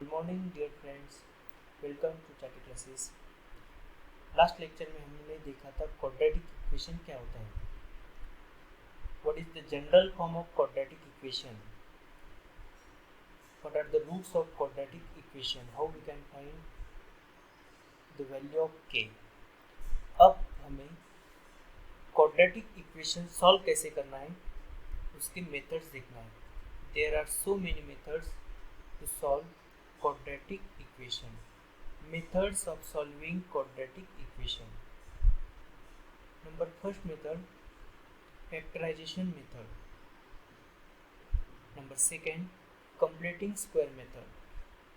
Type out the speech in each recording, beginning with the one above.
Good morning dear friends, welcome to Chatty classes. Last lecture में हमने देखा था क्वाड्रेटिक इक्वेशन क्या होता है। What is the general form of quadratic equation, what are the roots of quadratic equation, how we can find the value of K. अब हमें quadratic equation solve कैसे करना है, उसके मेथड्स देखना है। There are so many methods to solve quadratic equation. Methods of solving quadratic equation. Number first method, factorization method. Number second, completing square method.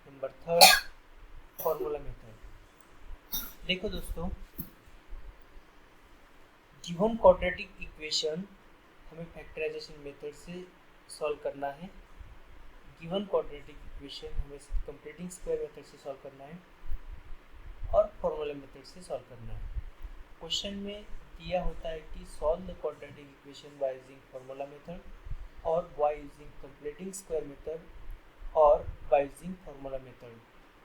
Number third, formula method. देखो दोस्तों, given quadratic equation हमें factorisation method से solve करना है। Given quadratic equation हमें completing square method से solve करना है और फॉर्मूला मेथड से सॉल्व करना है। क्वेश्चन में दिया होता है कि solve the quadratic equation by using formula method और by using completing square method और बाय यूजिंग फॉर्मूला मेथड।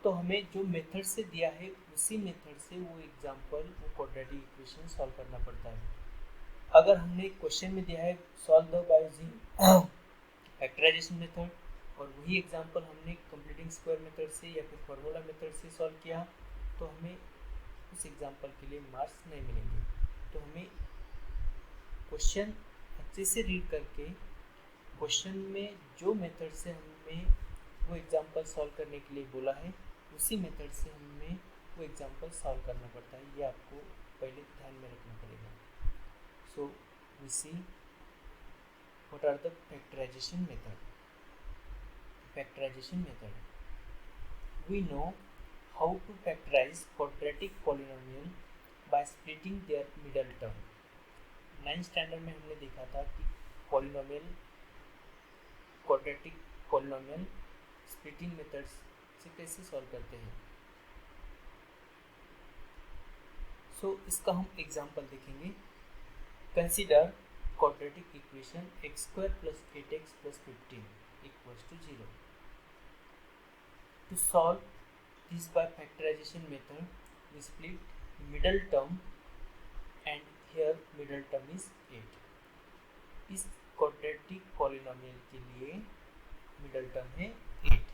तो हमें जो मेथड से दिया है उसी मेथड से वो क्वाड्रेटिक इक्वेशन सॉल्व करना पड़ता है। अगर हमने क्वेश्चन में दिया है solve the by using factorization method और वही एग्जांपल हमने कंप्लीटिंग स्क्वायर मेथड से या फिर फॉर्मूला मेथड से सॉल्व किया, तो हमें उस एग्जांपल के लिए मार्क्स नहीं मिलेंगे। तो हमें क्वेश्चन अच्छे से रीड करके क्वेश्चन में जो मेथड से हमें वो एग्जांपल सॉल्व करने के लिए बोला है उसी मेथड से हमें वो एग्जांपल सॉल्व करना पड़ता है। ये आपको पहले ध्यान में रखना पड़ेगा। So we see what are the factorization method. Factorization method. We know how to factorize quadratic polynomial by splitting their middle term. 9th standard में हमने देखा था कि polynomial quadratic polynomial splitting methods से कैसे सॉल्व करते हैं। इसका हम एग्जांपल देखेंगे। Consider quadratic equation x² + 8x + 15 = 0. To solve this by factorization method, we split middle term and here middle term is 8. इस क्वाड्रेटिक पॉलिनोमियल के लिए मिडल टर्म है 8.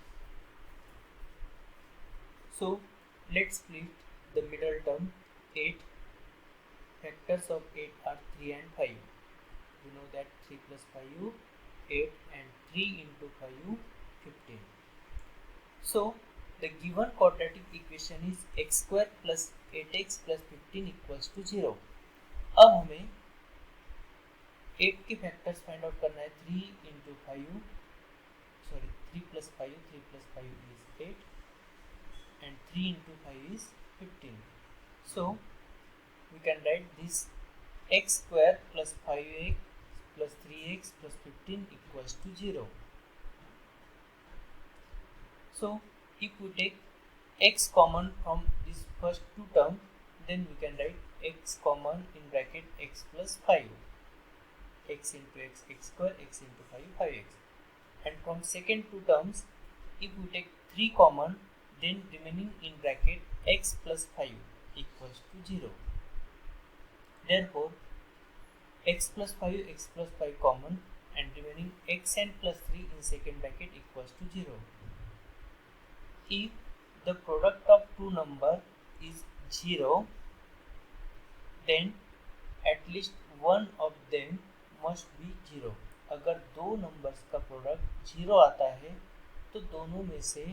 So let's split the middle term 8. Factors of 8 are 3 and 5. You know that 3 plus 5 8 and 3 into 5 15. So the given quadratic equation is x² + 8x + 15 = 0. अब हमें 8 के factors find out करना है। 3 + 5 is 8 and 3 × 5 is 15. So we can write this x² + 5x + 3x + 15 = 0. So if we take x common from this first two term, then we can write x common in bracket x plus 5, x into x, x², x into 5, 5x. And from second two terms, if we take 3 common, then remaining in bracket x plus 5 = 0. Therefore x plus 5, x plus 5 common and remaining xn plus 3 in second bracket = 0. If the product of two number is 0, then at least one of them must be 0. अगर दो numbers का product 0 आता है तो दोनों में से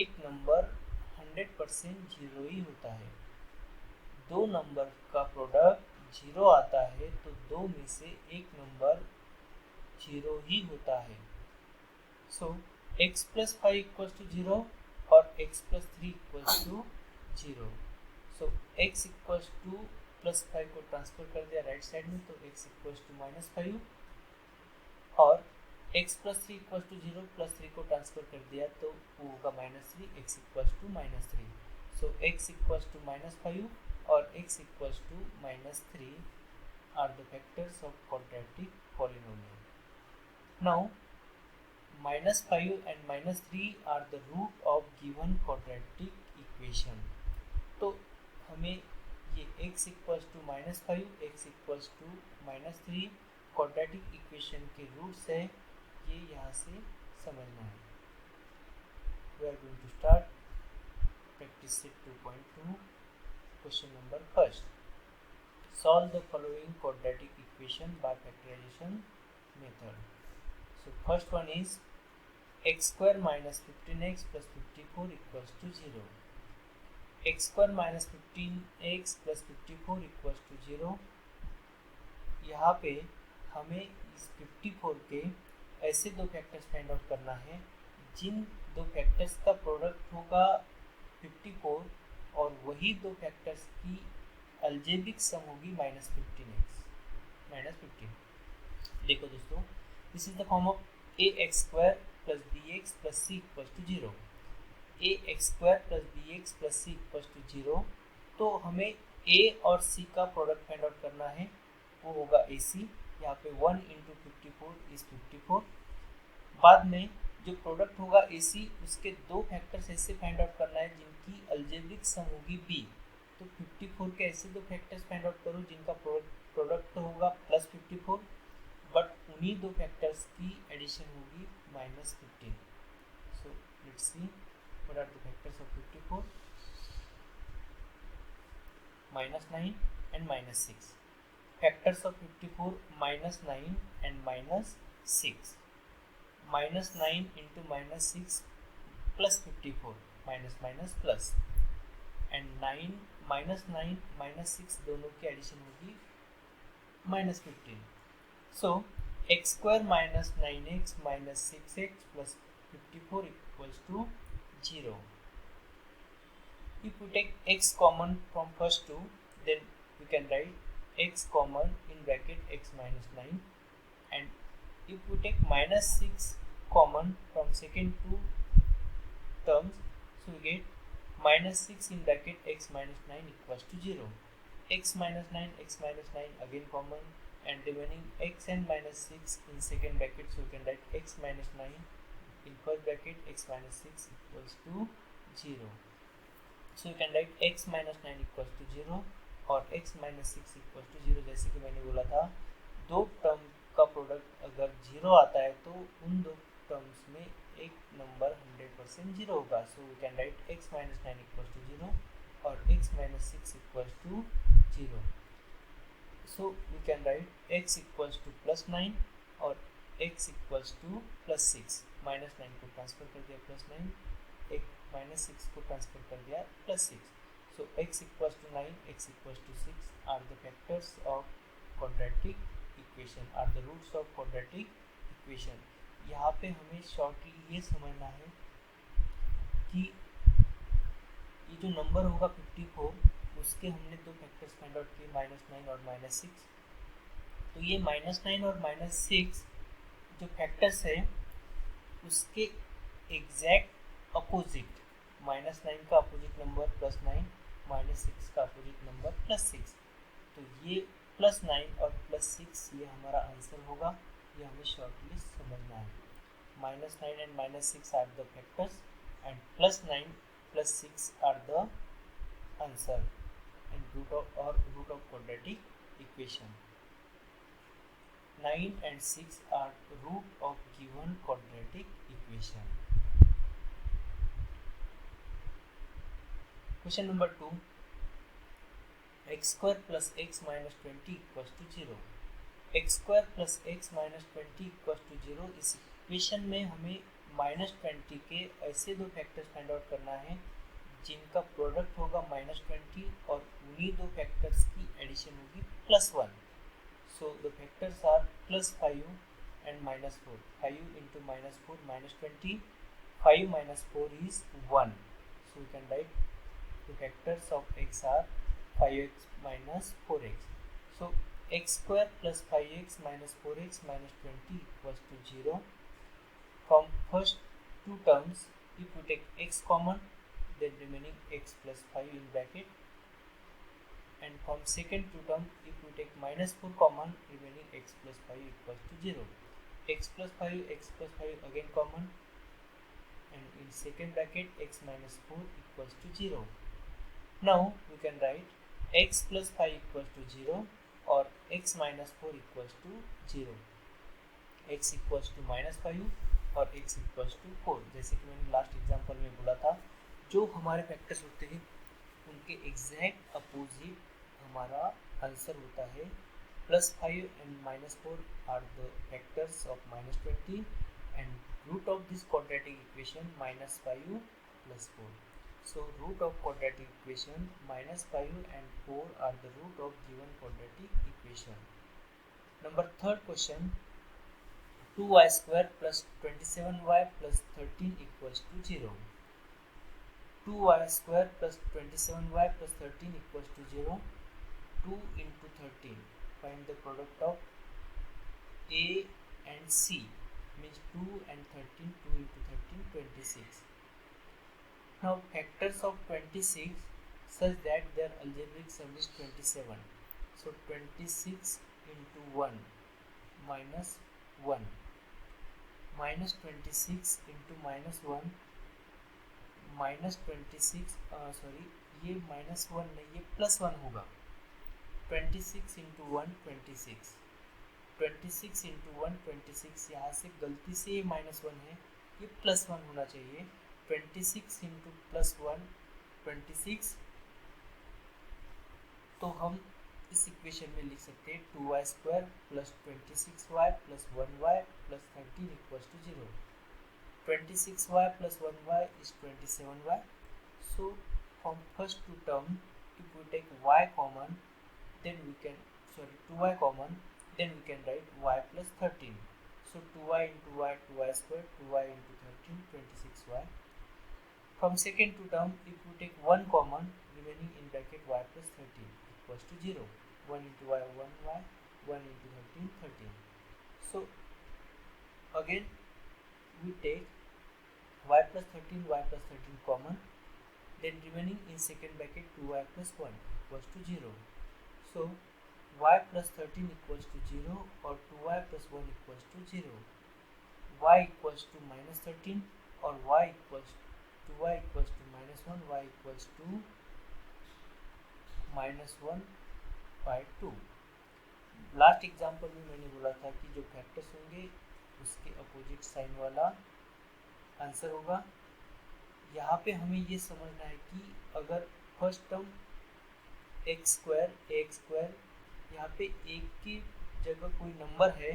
एक नंबर 100% 0 ही होता है। दो नंबर का प्रोडक्ट 0 आता है तो दो में से एक नंबर 0 ही होता है। सो x plus 5 = 0 और x plus 3 = 0. So x = +5 को ट्रांसफर कर दिया राइट साइड में, तो x = -5 और x plus 3 = 0, +3 को ट्रांसफर कर दिया तो वो होगा -3, x = -3. So x = -5 और x = -3 are the factors of quadratic polynomial. Now -5 and -3 are the root of given quadratic equation. तो हमें ये x equals to -5, x equals to -3 quadratic equation के रूट्स है, ये यहाँ से समझना है. We are going to start practice set 2.2. Question number first. Solve the following quadratic equation by factorization method. So first one is x square minus 15x plus 54 equals to 0. x square minus 15x plus 54 equals to 0. यहाँ पे हमें इस 54 के ऐसे दो factors find out करना है जिन दो फैक्टर्स का प्रोडक्ट होगा 54 और वही दो फैक्टर्स की अलजेब्रिक सम होगी -15x -15. देखो दोस्तों, this is the form of ax² plus bx plus c equals to 0. ax² plus bx plus c equals to 0. तो हमें a और c का प्रोडक्ट फाइंड आउट करना है, वो होगा ac. यहाँ पे 1 into 54 is 54. बाद में जो प्रोडक्ट होगा ac, उसके दो फैक्टर्स ऐसे फाइंड आउट करना है जिनकी अलजेब्रिक सम होगी b. तो 54 के ऐसे दो फैक्टर्स फाइंड आउट करो जिनका प्रोडक्ट होगा +54, बट उन्हीं दो फैक्टर्स की एडिशन होगी -15. So let's see what are the factors of 54. -9 and -6. Factors of 54 -9 and -6. -9 into -6 plus 54 minus plus, and 9 -6 दोनों की एडिशन होगी -15. So x square minus 9x minus 6x plus 54 equals to 0. If we take x common from first two, then we can write x common in bracket x minus 9, and if we take -6 common from second two terms, so we get -6 in bracket x minus 9 equals to 0. x minus 9 again common, and remaining x and -6 in second bracket, so we can write x minus 9 in first bracket, x minus 6 equals to 0. So you can write x minus 9 equals to 0 और x minus 6 equals to 0. जैसे कि मैंने बोला था, दो term का product अगर 0 आता है तो उन दो टर्म्स में एक नंबर 100% 0 होगा. So we can write x minus 9 equals to 0 और x minus 6 equals to 0. So we can write x equals to +9 और x equals to +6. -9 को ट्रांसफर कर दिया +9, एक -6 को ट्रांसफर कर दिया +6. So x equals to 9, x equals to 6 are the factors of quadratic equation, are the roots of quadratic equation. यहाँ पे हमें शॉर्टली ये समझना है कि ये जो नंबर होगा 54, उसके हमने दो फैक्टर्स फाइंड आउट किए -9 और -6. तो ये -9 और -6 जो फैक्टर्स है उसके एग्जैक्ट अपोजिट, -9 का अपोजिट नंबर +9, -6 का अपोजिट नंबर +6. तो ये +9 और +6 ये हमारा आंसर होगा. ये हमें शॉर्टली समझना है. -9 and -6 are the factors and +9 +6 are the answer and root of quadratic equation. 9 and 6 are root of given quadratic equation. Question number 2. x square plus x minus 20 equals to 0. x square plus x minus 20 equals to 0. इस equation में हमें -20 के ऐसे दो factors find out करना है जिनका product होगा -20 और उन्हीं दो फैक्टर्स की एडिशन होगी +1. So the factors are +5 and -4. 5 into -4 -20. 5 minus 4 is 1. So we can write the factors of x are 5x minus 4x. So x square plus 5x minus 4x minus 20 equals to 0. From first two terms, if we take x common, then remaining x plus 5 in bracket, and from second two term, if we take -4 common, remaining x plus 5 equals to 0. x plus 5 again common, and in second bracket x minus 4 equals to 0. Now we can write x plus 5 equals to 0 or x minus 4 equals to 0. x equals to -5 और x equals to 4। जैसे कि मैंने last example में बोला था, जो हमारे factors होते हैं उनके एग्जैक्ट अपोजिट हमारा आंसर होता है। +5 and -4 are the factors of -20 and root of this quadratic equation -5 plus 4. So root of quadratic equation -5 and 4 are the root of given quadratic equation. Number third question, 2y square plus 27y plus 13 equals to 0. 2y square plus 27y plus 13 equals to 0. 2 into 13. Find the product of A and C. Means 2 and 13. 2 into 13, 26. Now factors of 26 such that their algebraic sum is 27. So 26 into 1 minus 1 minus 26 into minus 1 minus 26 sorry ये -1 नहीं, ये +1 होगा। 26 into 1 26, 26 into 1 26, यहाँ से गलती से ये -1 है, ये +1 होना चाहिए। 26 into +1 26, तो हम इस इक्वेशन में लिख सकते हैं 2y square plus 26y plus 1y plus 13 equals to 0. 26y plus 1y is 27y. So from first two term, if we take y common, then we can 2y common, then we can write y plus 13. So 2y into y, 2y square, 2y into 13, 26y. From second two term, if we take 1 common, remaining in bracket y plus 13 equals to 0. 1 into y, 1y, 1 into 13, 13. So again we take y plus 13, y plus 13 common, then remaining in second bracket 2y plus 1 equals to 0. So y plus 13 equals to 0 or 2y plus 1 equals to 0. Y equals to -13 or y equals to -1, y equals to -1 by 2. Last example में मैंने बोला था कि जो factors होंगे उसके opposite sign वाला answer होगा। यहाँ पे हमें ये समझना है कि अगर फर्स्ट टर्म एक्स स्क्वायर यहाँ पे एक की जगह कोई नंबर है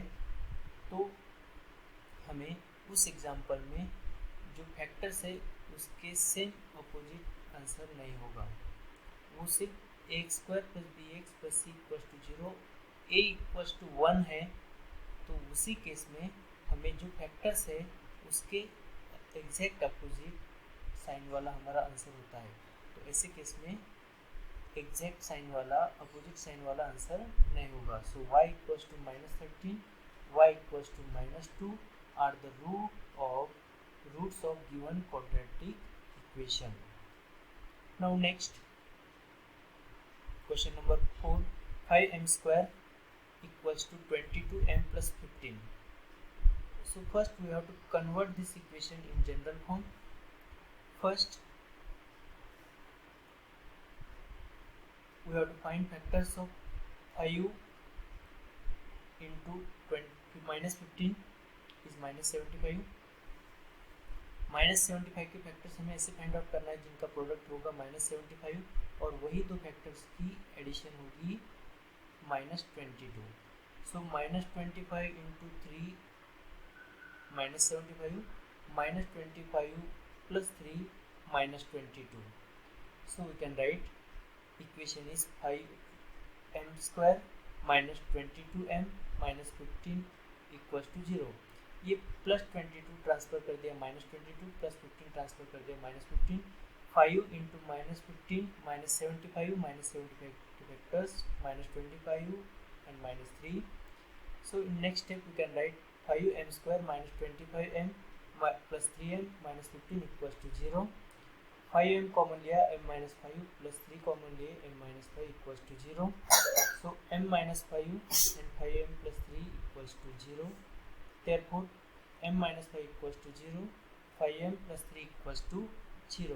तो हमें उस एग्जाम्पल में जो फैक्टर्स है उसके सेम अपोजिट आंसर नहीं होगा, वो सिर्फ x square plus b x plus c equals to 0, a equals to 1 है, तो उसी केस में हमें जो फैक्टर्स है उसके एग्जैक्ट अपोजिट साइन वाला हमारा आंसर होता है। तो ऐसे केस में एग्जैक्ट साइन वाला अपोजिट साइन वाला आंसर नहीं होगा। So y equals to -13, y equals to -2 are the roots of given quadratic equation. Now next question number 4, 5m square equals to 22m plus 15. So first we have to convert this equation in general form. First we have to find factors of 5 into 20 minus 15 is -75. -75 के factors हमें ऐसे find out करना है जिनका product होगा -75 और वही दो फैक्टर्स की एडिशन होगी -22. सो -25 into 3 -75, -25 plus 3 -22. So we can write equation is 5m square minus 22m minus 15 equals to 0. ये +22 ट्रांसफर कर दिया -22, +15 ट्रांसफर कर दिया -15, 5 into -15 -75, -75 two factors -25 and -3. So in next step we can write 5m square minus 25m plus 3m minus 15 equals to 0. 5m common लिया, m minus 5 plus 3 common लिए, m minus 5 equals to 0. So m minus 5 and 5m plus 3 equals to 0. Therefore m minus 5 equals to 0, 5m plus 3 equals to 0.